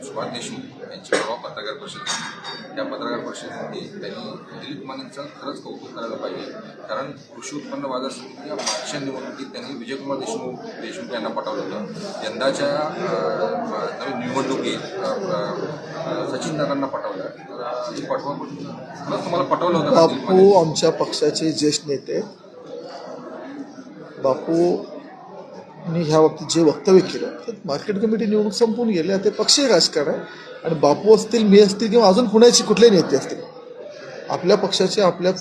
सुभाष देशमुख यांची परवा पत्रकार परिषद त्या पत्रकार परिषदेमध्ये त्यांनी दिलीप मानेंचं खरंच कौतुक करायला पाहिजे. कारण कृषी उत्पन्न बाजार समितीच्या मागच्या निवडणुकीत त्यांनी विजयकुमार देशमुख यांना पटवलं होतं. यंदाच्या नवीन निवडणुकीत सचिन दादांना पटवलं. तर पाठवा खरंच तुम्हाला पटवलं होतं. बापू आमच्या पक्षाचे ज्येष्ठ नेते. बापूंनी ह्या बाबतीत जे वक्तव्य केलं तर मार्केट कमिटी निवडणूक संपून गेले. ते पक्षीय राजकारण आहे आणि बापू असतील, मी असतील किंवा अजून कुणाची कुठलेही नेते असतील, आपल्या पक्षाची आपल्या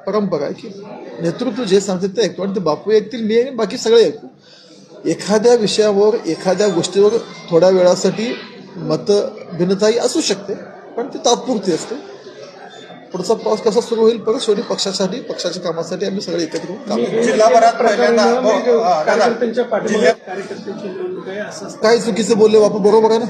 परंपरा आहे की नेतृत्व जे सांगतात ते ऐकतो आणि ते बापू ऐकतील, मी ऐकून, बाकी सगळे ऐकू. एखाद्या विषयावर एखाद्या गोष्टीवर थोड्या वेळासाठी मतभिन्नताही असू शकते, पण ती तात्पुरती असते. पुढचा प्रवास कसा सुरू होईल परत शेवटी पक्षासाठी, पक्षाच्या कामासाठी आम्ही सगळे एकत्र होऊन काम करू. काय चुकीचं बोलले बापू? बरोबर आहे ना.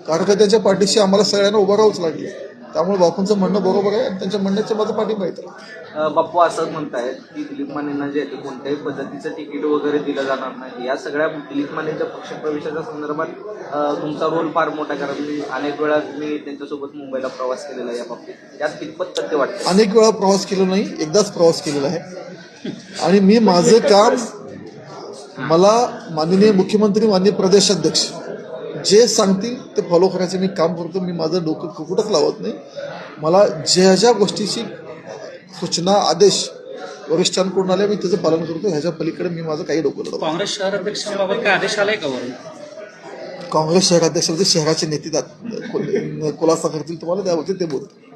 कार्यकर्त्यांच्या पाठीशी आम्हाला सगळ्यांना उभं राहावंच लागले. त्यामुळे बापूंचं म्हणणं बरोबर आहे आणि त्यांच्या म्हणण्याच्या माझं पाठिंबा येतं. बापू असं म्हणतायत की दिलीप मानेंना जे आहे ते कोणत्याही पद्धतीचं तिकीट वगैरे दिलं जाणार नाही. या सगळ्या दिलीप मानेंच्या पक्षप्रवेशाच्या संदर्भात तुमचा रोल फार मोठा, कारण मी अनेक वेळा तुम्ही त्यांच्यासोबत मुंबईला प्रवास केलेला आहे. या बाबतीत यात कितपत तथ्य वाटतं? अनेक वेळा प्रवास केला नाही, एकदाच प्रवास केलेला आहे आणि मी माझं काम, मला माननीय मुख्यमंत्री, माननीय प्रदेशाध्यक्ष जे सांगतील ते फॉलो करायचं मी काम करतो. मी माझं डोकं कुठंच लावत नाही. मला ज्या ज्या गोष्टीची सूचना, आदेश वरिष्ठांकडून आले मी त्याचं पालन करतो. ह्याच्या पलीकडे मी माझं काही डोकं लावतो. काँग्रेस शहराध्यक्षांबाबत काय आदेश आलाय का वरून? काँग्रेस शहराध्यक्ष शहराचे नेते खुलासा करतील तुम्हाला, त्यावरती ते बोलतील.